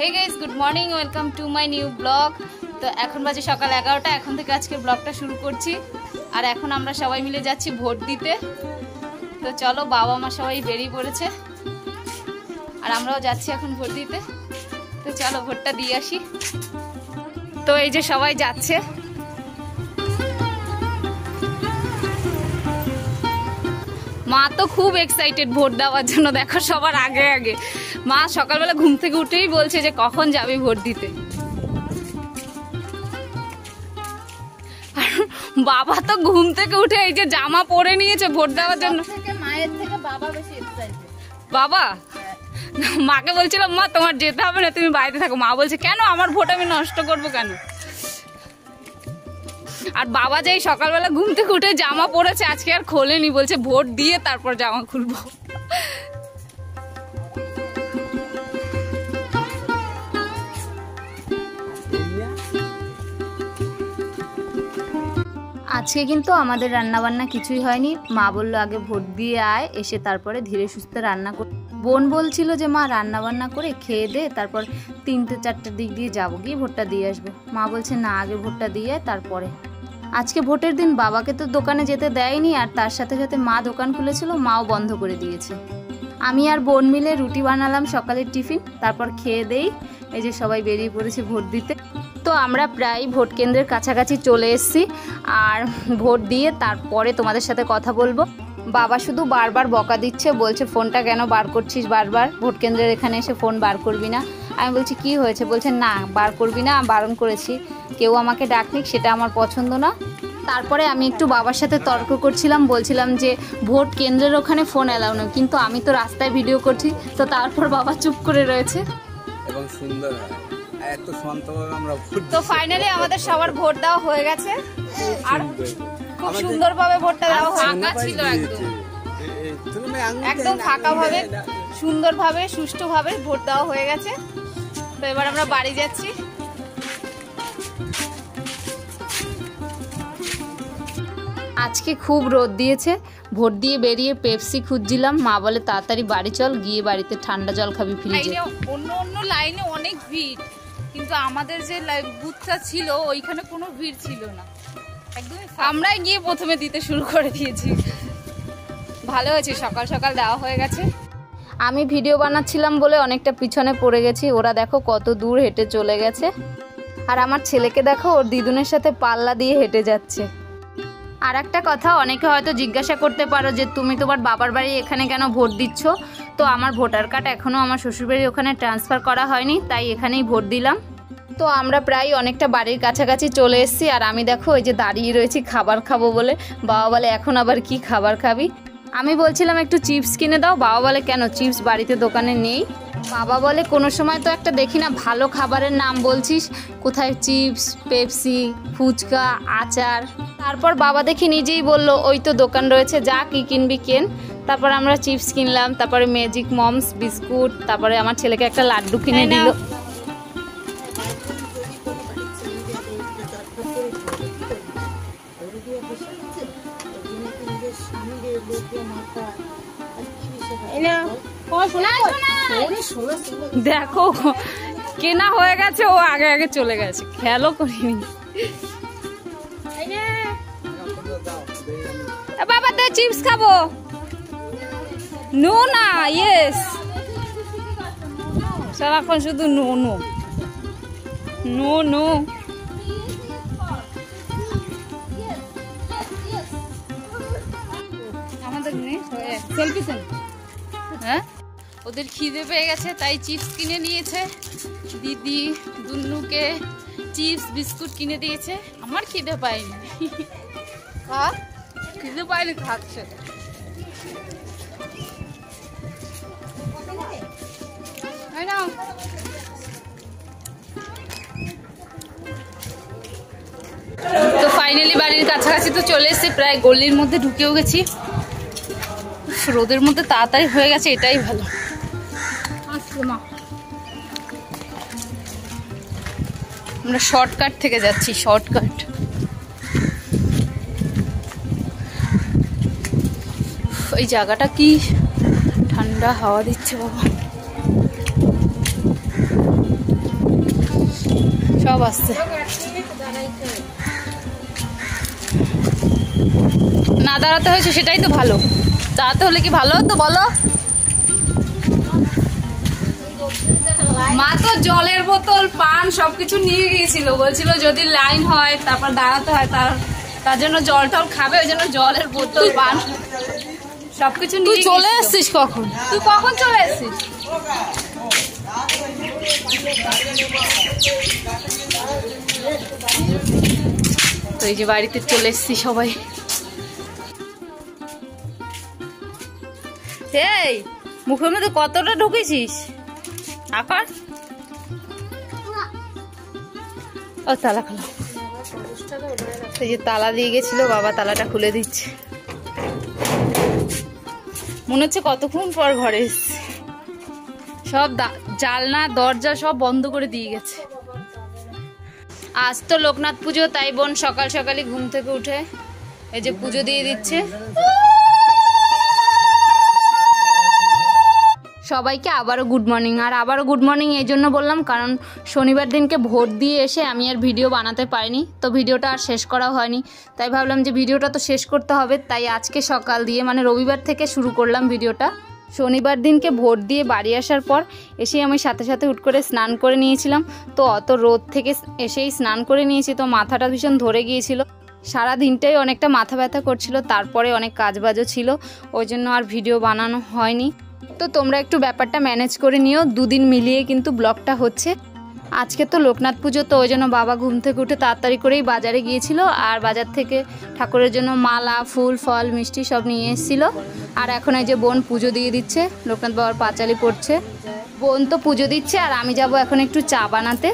Hey guys good morning welcome to my new blog. তো এখন বাজে সকাল 11টা। এখন থেকে আজকে ব্লগটা শুরু করছি। আর এখন আমরা সবাই মিলে যাচ্ছি ভোট দিতে। তো চলো, বাবা মা সবাই বেরিয়ে পড়েছে আর আমরাও যাচ্ছি এখন ভোট দিতে। তো চলো ভোটটা দিয়ে আসি। তো এই যে সবাই যাচ্ছে। মা তো খুব এক্সাইটেড ভোট দেওয়ার জন্য। দেখো সবার আগে আগে মা সকালবেলা ঘুম থেকে উঠেই বলছে যে কখন যাবে ভোট দিতে। বাবা তো ঘুম থেকে উঠে এই যে জামা পরে নিয়েছে ভোট দেওয়ার জন্য। মায়ের থেকে বাবা বেশি এক্সাইটেড। বাবা মাকে বলছিলাম মা তোমার যেতে হবে না, তুমি বাড়িতে থাকো। মা বলছে কেন, আমার ভোট আমি নষ্ট করবো কেন? আর বাবা যেই সকালবেলা ঘুম থেকে উঠে জামা পরেছে আজকে আর খোলেনি, বলছে ভোট দিয়ে তারপর জামা খুলবো। আজকে কিন্তু আমাদের রান্নাবান্না কিছুই হয়নি। মা বললো আগে ভোট দিয়ে আয়, এসে তারপরে ধীরে সুস্থে রান্না কর। বোন বলছিল যে মা রান্নাবান্না করে খেয়ে দে, তারপর 3-4টার দিক দিয়ে যাবো, গিয়ে ভোটটা দিয়ে আসবো। মা বলছে না, আগে ভোটটা দিয়ে তারপরে। আজকে ভোটের দিন বাবাকে তো দোকানে যেতে দেয়নি, আর তার সাথে সাথে মা দোকান খুলেছিল, মাও বন্ধ করে দিয়েছে। আমি আর বোন মিলে রুটি বানালাম সকালের টিফিন, তারপর খেয়ে দেই এই যে সবাই বেরিয়ে পড়েছে ভোট দিতে। তো আমরা প্রায় ভোট কেন্দ্রের কাছাকাছি চলে এসেছি, আর ভোট দিয়ে তারপরে তোমাদের সাথে কথা বলবো। বাবা শুধু বারবার বকা দিচ্ছে, বলছে ফোনটা কেন বার করছিস বারবার, ভোট কেন্দ্রের এখানে এসে ফোন বার করবি না। আমি বলছি কি হয়েছে? বলছে না বার করবি না, বারণ করেছি, কেউ আমাকে ডাকনিক, সেটা আমার পছন্দ না। তারপরে আমি একটু বাবার সাথে তর্ক করছিলাম, বলছিলাম যে ভোট কেন্দ্রের ওখানে ফোন অ্যালাউ না, কিন্তু আমি তো রাস্তায় ভিডিও করছি। তো তারপর বাবা চুপ করে রয়েছে। এবং সুন্দর হয় এত শান্তভাবে আমরা ভোট। তো ফাইনালি আমাদের সবার ভোট দেওয়া হয়ে গেছে, আর খুব সুন্দরভাবে ভোটটা দেওয়া ফাঁকা ছিল, একদম ফাঁকাভাবে সুন্দরভাবে সুষ্ঠুভাবে ভোট দেওয়া হয়ে গেছে। তো এবার আমরা বাড়ি যাচ্ছি। আজকে খুব রোদ দিয়েছে। ভোট দিয়ে বেরিয়ে পেপসি খুঁজছিলাম, মা বলে তাড়াতাড়ি বাড়ি চল, গিয়ে বাড়িতে ঠান্ডা জল খাবি ফ্রিজে। অন্য লাইনে অনেক ভিড়, কিন্তু আমাদের যে বুথটা ছিল ওইখানে কোনো ভিড় ছিল না, একদমই আমরাই গিয়ে প্রথমে দিতে শুরু করে দিয়েছি। ভালো হয়েছে, সকাল সকাল দেওয়া হয়ে গেছে। আমি ভিডিও বানাচ্ছিলাম বলে অনেকটা পিছনে পড়ে গেছি। ওরা দেখো কত দূর হেঁটে চলে গেছে, আর আমার ছেলেকে দেখো ওর দিদুনের সাথে পাল্লা দিয়ে হেঁটে যাচ্ছে। আর একটা কথা, অনেকে হয়তো জিজ্ঞাসা করতে পারো যে তুমি তোমার বাবার বাড়ি এখানে কেন ভোট দিচ্ছ। তো আমার ভোটার কার্ড এখনও আমার শ্বশুরবাড়ি ওখানে ট্রান্সফার করা হয়নি, তাই এখানেই ভোট দিলাম। তো আমরা প্রায় অনেকটা বাড়ির কাছাকাছি চলে এসেছি, আর আমি দেখো ওই যে দাঁড়িয়ে রয়েছি খাবার খাবো বলে। বাবা বলে এখন আবার কি খাবার খাবি? আমি বলছিলাম একটু চিপস কিনে দাও। বাবা বলে কেন, চিপস বাড়িতে দোকানে নেই? বাবা বলে কোনো সময় তো একটা দেখি না ভালো খাবারের নাম বলছিস, কোথায় চিপস, পেপসি, ফুচকা, আচার। তারপর বাবা দেখি নিজেই বলল ওই তো দোকান রয়েছে, যা কি কিনবি কেন। তারপর আমরা চিপস কিনলাম, তারপরে ম্যাজিক মমস বিস্কুট, তারপরে আমার ছেলেকে একটা লাড্ডু কিনে দিল। দেখো কেনা হয়ে গেছে, ও আগে আগে চলে গেছে, খেয়ালও করিনি। বাবা দে চিপস খাবো। নো না, ইয়েস, সারাক্ষণ শুধু নো নো নো নো। আমাদের সেলফি সেল। হ্যাঁ, ওদের খিদে পেয়ে গেছে তাই চিপস কিনে নিয়েছে দিদি। দুন্নুকে চিপস বিস্কুট কিনে দিয়েছে, আমার খিদে পায়নি। খিদে পায়নি, খাচ্ছে। তো ফাইনালি বাড়ির কাছাকাছি তো চলে এসেছি, প্রায় গলির মধ্যে ঢুকেও গেছি। রোদের মধ্যে তাড়াতাড়ি হয়ে গেছে, এটাই ভালো। আমরা শর্টকাট থেকে যাচ্ছি, শর্টকাট। ওই জায়গাটা কি ঠান্ডা হাওয়া দিচ্ছে বাবা। সব আসছে। না দাঁড়াতে হয়েছে সেটাই তো ভালো, দাঁড়াতে হলে কি ভালো হতো বলো? মা তো জলের বোতল পান সবকিছু নিয়ে গিয়েছিল, বলছিল যদি লাইন হয় তারপর দাঁড়াতে হয়, তার জন্য জল টল খাবে, ওই জন্য জলের বোতল পান সবকিছু নিয়ে চলে এসছিস। কখন তুই কখন চলে এসছিস? তো এই যে বাড়িতে চলে এসছি সবাই। এই মুখের মধ্যে কতটা ঢুকেছিস আকার? ও তালা খোলা, এই যে তালা দিয়ে গেছিল বাবা, তালাটা খুলে দিচ্ছে। মনে হচ্ছে কতক্ষণ পর ঘরে এসছে। সব জানলা দরজা সব বন্ধ করে দিয়ে গেছে। আজ তো লোকনাথ পুজো, তাই বোন সকাল সকালই ঘুম থেকে উঠে এই যে পুজো দিয়ে দিচ্ছে। সবাইকে আবারও গুড মর্নিং। আর আবারও গুড মর্নিং এই জন্য বললাম কারণ শনিবার দিনকে ভোট দিয়ে এসে আমি আর ভিডিও বানাতে পারিনি, তো ভিডিওটা আর শেষ করা হয়নি। তাই ভাবলাম যে ভিডিওটা তো শেষ করতে হবে, তাই আজকে সকাল দিয়ে মানে রবিবার থেকে শুরু করলাম ভিডিওটা। শনিবার দিনকে ভোট দিয়ে বাড়ি আসার পর এসেই আমি সাথে সাথে হুট করে স্নান করে নিয়েছিলাম। তো অত রোদ থেকে এসেই স্নান করে নিয়েছি, তো মাথাটা ভীষণ ধরে গিয়েছিল। সারা দিনটাই অনেকটা মাথা ব্যথা করছিল, তারপরে অনেক কাজবাজও ছিল, ওই জন্য আর ভিডিও বানানো হয়নি। তো তোমরা একটু ব্যাপারটা ম্যানেজ করে নিও, দুদিন মিলিয়ে কিন্তু ব্লগটা হচ্ছে। আজকে তো লোকনাথ পুজো, তো ওই জন্য বাবা ঘুম থেকে উঠে তাড়াতাড়ি করেই বাজারে গিয়েছিল, আর বাজার থেকে ঠাকুরের জন্য মালা, ফুল, ফল, মিষ্টি সব নিয়ে এসেছিলো। আর এখন এই যে বোন পুজো দিয়ে দিচ্ছে, লোকনাথ বাবার পাঁচালি পড়ছে। বোন তো পুজো দিচ্ছে আর আমি যাব এখন একটু চা বানাতে।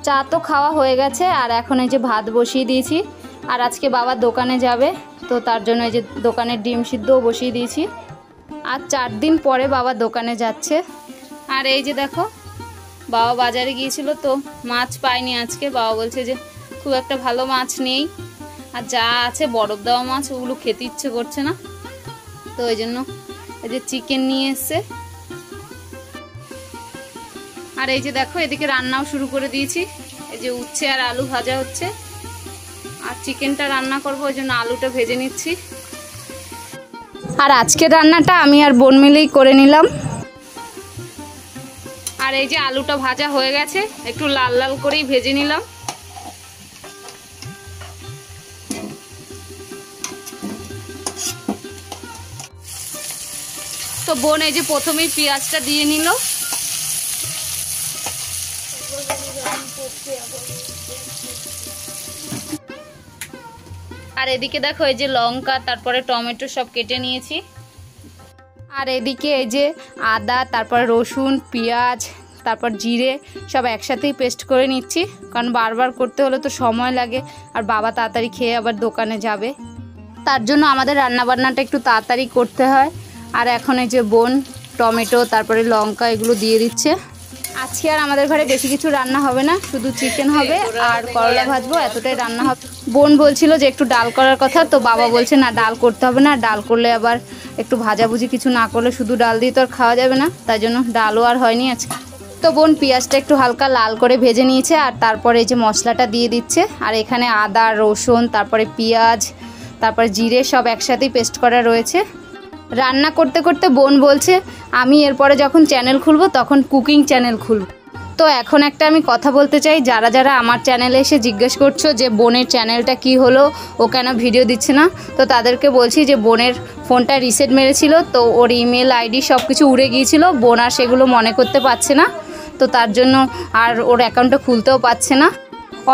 চা তো খাওয়া হয়ে গেছে, আর এখন এই যে ভাত বসিয়ে দিয়েছি। আর আজকে বাবা দোকানে যাবে, তো তার জন্য এই যে দোকানের ডিম সিদ্ধও বসিয়ে দিয়েছি। আর 4 দিন পরে বাবা দোকানে যাচ্ছে। আর এই যে দেখো বাবা বাজারে গিয়েছিল, তো মাছ পায়নি আজকে। বাবা বলছে যে খুব একটা ভালো মাছ নেই, আর যা আছে বরফ দেওয়া মাছ, ওগুলো খেতে ইচ্ছে করছে না, তো ওই জন্য এই যে চিকেন নিয়ে এসছে। আর এই যে দেখো এদিকে রান্নাও শুরু করে দিয়েছি, এই যে উচ্ছে আর আলু ভাজা হচ্ছে, আর চিকেনটা রান্না করবো, ওই জন্য আলুটা ভেজে নিচ্ছি। আর আজকের রান্নাটা আমি আর বোন মিলেই করে নিলাম। আর এই যে আলুটা ভাজা হয়ে গেছে, একটু লাল লাল করেই ভেজে নিলাম। তো বোন এই যে প্রথমেই পেঁয়াজটা দিয়ে নিল। আর এদিকে দেখো এই যে লঙ্কা, তারপরে টমেটো সব কেটে নিয়েছি। আর এদিকে এই যে আদা, তারপর রসুন, পেঁয়াজ, তারপর জিরে সব একসাথেই পেস্ট করে নিচ্ছি, কারণ বারবার করতে হলে তো সময় লাগে, আর বাবা তাড়াতাড়ি খেয়ে আবার দোকানে যাবে, তার জন্য আমাদের রান্নাবান্নাটা একটু তাড়াতাড়ি করতে হয়। আর এখন এই যে বোন টমেটো, তারপরে লঙ্কা এগুলো দিয়ে দিচ্ছে। আজকে আর আমাদের ঘরে বেশি কিছু রান্না হবে না, শুধু চিকেন হবে আর করলা ভাজবো, এতটাই রান্না হবে। বোন বলছিল যে একটু ডাল করার কথা, তো বাবা বলছে না ডাল করতে হবে না, ডাল করলে আবার একটু ভাজাভুজি কিছু না করলে শুধু ডাল দিয়ে তো আর খাওয়া যাবে না, তাই জন্য ডালও আর হয়নি আজকে। তো বোন পেঁয়াজটা একটু হালকা লাল করে ভেজে নিয়েছে, আর তারপরে এই যে মশলাটা দিয়ে দিচ্ছে। আর এখানে আদা, রসুন, তারপরে পেঁয়াজ, তারপরে জিরে সব একসাথেই পেস্ট করা রয়েছে। রান্না করতে করতে বোন বলছে আমি এরপরে যখন চ্যানেল খুলবো তখন কুকিং চ্যানেল খুলব। তো এখন একটা আমি কথা বলতে চাই, যারা যারা আমার চ্যানেলে এসে জিজ্ঞেস করছো যে বোনের চ্যানেলটা কি হলো, ও কেন ভিডিও দিচ্ছে না, তো তাদেরকে বলছি যে বোনের ফোনটা রিসেট মেরেছিল, তো ওর ইমেল আইডি সব কিছু উড়ে গিয়েছিল, বোন আর সেগুলো মনে করতে পারছে না, তো তার জন্য আর ওর অ্যাকাউন্টটা খুলতেও পারছে না।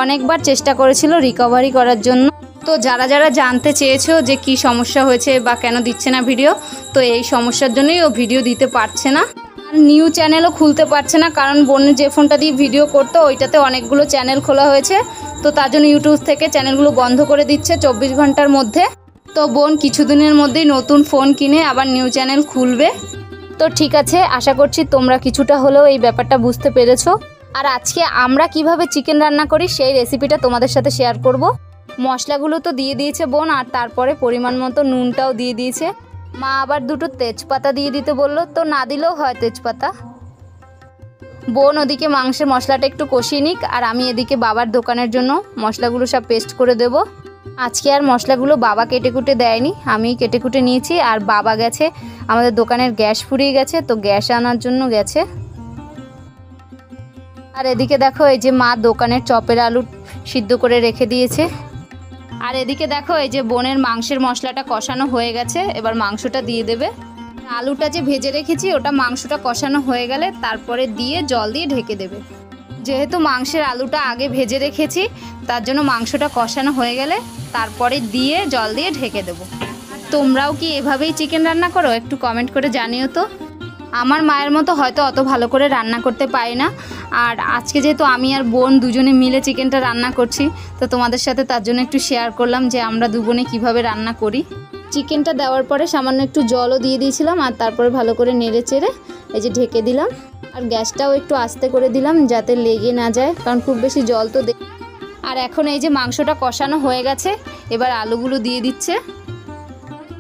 অনেকবার চেষ্টা করেছিল রিকভারি করার জন্য। তো যারা যারা জানতে চেয়েছো যে কি সমস্যা হয়েছে বা কেন দিচ্ছে না ভিডিও, তো এই সমস্যার জন্যই ও ভিডিও দিতে পারছে না। আর নিউ চ্যানেলও খুলতে পারছে না, কারণ বোনের যে ফোনটা দিয়ে ভিডিও করতো ওইটাতে অনেকগুলো চ্যানেল খোলা হয়েছে, তো তার জন্য ইউটিউব থেকে চ্যানেলগুলো বন্ধ করে দিচ্ছে 24 ঘন্টার মধ্যে। তো বোন কিছুদিনের মধ্যেই নতুন ফোন কিনে আবার নিউ চ্যানেল খুলবে। তো ঠিক আছে, আশা করছি তোমরা কিছুটা হলেও এই ব্যাপারটা বুঝতে পেরেছো। আর আজকে আমরা কিভাবে চিকেন রান্না করি সেই রেসিপিটা তোমাদের সাথে শেয়ার করব। মশলাগুলো তো দিয়ে দিয়েছে বোন, আর তারপরে পরিমাণ মতো নুনটাও দিয়ে দিয়েছে। মা আবার 2টো তেজপাতা দিয়ে দিতে বললো, তো না দিলেও হয় তেজপাতা। বোন ওদিকে মাংসের মশলাটা একটু কষিয়ে নিক, আর আমি এদিকে বাবার দোকানের জন্য মশলাগুলো সব পেস্ট করে দেব। আজকে আর মশলাগুলো বাবা কেটে কুটে দেয়নি, আমি কেটে কুটে নিয়েছি। আর বাবা গেছে আমাদের দোকানের গ্যাস ফুরিয়ে গেছে, তো গ্যাস আনার জন্য গেছে। আর এদিকে দেখো এই যে মা দোকানের চপের আলু সিদ্ধ করে রেখে দিয়েছে। আর এদিকে দেখো এই যে বোনের মাংসের মশলাটা কষানো হয়ে গেছে, এবার মাংসটা দিয়ে দেবে। আলুটা যে ভেজে রেখেছি ওটা মাংসটা কষানো হয়ে গেলে তারপরে দিয়ে জল দিয়ে ঢেকে দেবে। যেহেতু মাংসের আলুটা আগে ভেজে রেখেছি তার জন্য মাংসটা কষানো হয়ে গেলে তারপরে দিয়ে জল দিয়ে ঢেকে দেবো। তোমরাও কি এভাবেই চিকেন রান্না করো? একটু কমেন্ট করে জানিও তো। আমার মায়ের মতো হয়তো অত ভালো করে রান্না করতে পারি না, আর আজকে যেহেতু আমি আর বোন দুজনে মিলে চিকেনটা রান্না করছি, তো তোমাদের সাথে তার জন্য একটু শেয়ার করলাম যে আমরা দু বোনে কীভাবে রান্না করি। চিকেনটা দেওয়ার পরে সামান্য একটু জলও দিয়ে দিয়েছিলাম, আর তারপরে ভালো করে নেড়ে চেড়ে এই যে ঢেকে দিলাম। আর গ্যাসটাও একটু আস্তে করে দিলাম যাতে লেগে না যায়, কারণ খুব বেশি জল তো আর এখন এই যে মাংসটা কষানো হয়ে গেছে, এবার আলুগুলো দিয়ে দিচ্ছে।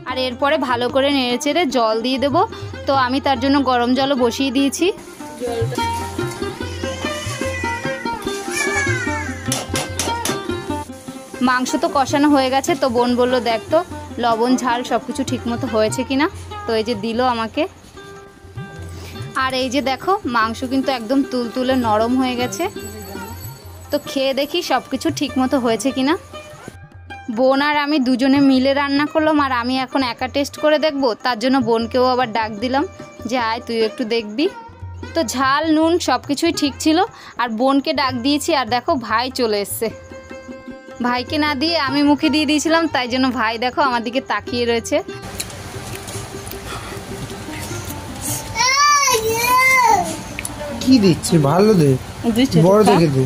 আর এরপরে ভালো করে নেড়ে চেড়ে জল দিয়ে দেবো। তো আমি তার জন্য গরম জলও বসিয়ে দিয়েছি। মাংস তো কষানো হয়ে গেছে, তো বোন বললো দেখ তো লবণ ঝাল সব কিছু ঠিকমতো হয়েছে কিনা। তো এই যে দিল আমাকে। আর এই যে দেখো মাংস কিন্তু একদম তুলতুলে নরম হয়ে গেছে। তো খেয়ে দেখি সব কিছু ঠিকমতো হয়েছে কিনা। বোন আর আমি দুজনে মিলে রান্না করলাম, আর আমি এখন একা টেস্ট করে দেখব, তার জন্য বোনকেও আবার ডাক দিলাম যে আয় তুই একটু দেখবি। তো ঝাল নুন সব কিছুই ঠিক ছিল, আর বোনকে ডাক দিয়েছি। আর দেখো ভাই চলে এসছে, ভাইকে না দিয়ে আমি মুখে দিয়ে দিয়েছিলাম, তাই জন্য ভাই দেখো আমার দিকে তাকিয়ে রয়েছে। কি দিচ্ছি? ভালো দে, বড় দেখে দে।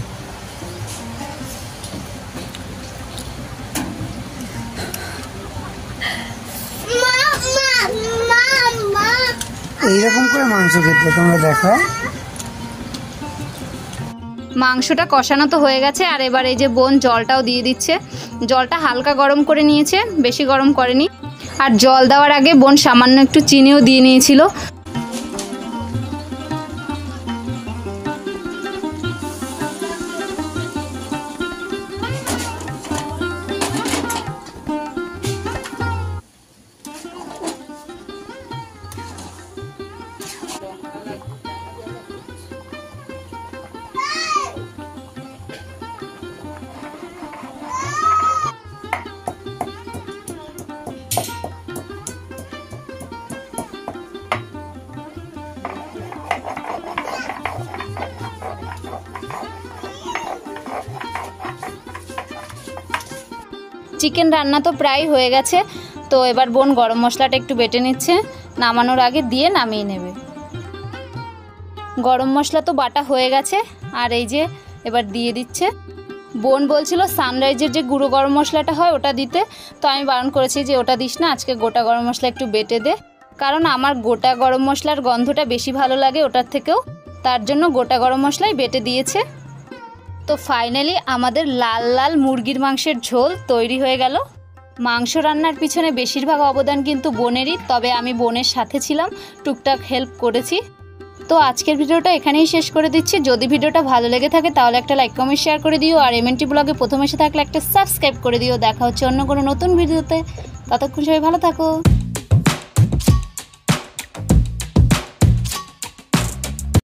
এইরকম করে মাংস খেতে তোমরা দেখো। মাংসটা কষানো তো হয়ে গেছে, আর এবার এই যে বোন জলটাও দিয়ে দিচ্ছে। জলটা হালকা গরম করে নিয়েছে, বেশি গরম করেনি। আর জল দেওয়ার আগে বোন সামান্য একটু চিনিও দিয়ে নিয়েছিল। চিকেন রান্না তো প্রায় হয়ে গেছে, তো এবার বোন গরম মশলাটা একটু বেটে নিচ্ছে, নামানোর আগে দিয়ে নামিয়ে নেবে। গরম মশলা তো বাটা হয়ে গেছে, আর এই যে এবার দিয়ে দিচ্ছে। বোন বলছিল সানরাইজের যে গুঁড়ো গরম মশলাটা হয় ওটা দিতে, তো আমি বারণ করেছি যে ওটা দিস না, আজকে গোটা গরম মশলা একটু বেটে দে, কারণ আমার গোটা গরম মশলার গন্ধটা বেশি ভালো লাগে ওটার থেকেও, তার জন্য গোটা গরম মশলাই বেটে দিয়েছে। তো ফাইনালি আমাদের লাল লাল মুরগির মাংসের ঝোল তৈরি হয়ে গেল। মাংস রান্নার পিছনে বেশিরভাগ অবদান কিন্তু বোনেরই, তবে আমি বোনের সাথে ছিলাম, টুকটাক হেল্প করেছি। তো আজকের ভিডিওটা এখানেই শেষ করে দিচ্ছি। যদি ভিডিওটা ভালো লেগে থাকে তাহলে একটা লাইক কমেন্ট শেয়ার করে দিও, আর এমএনটি ব্লগে প্রথম এসে থাকলে একটা সাবস্ক্রাইব করে দিও। দেখা হচ্ছে অন্য কোনো নতুন ভিডিওতে, ততক্ষণ সবাই ভালো থাকো।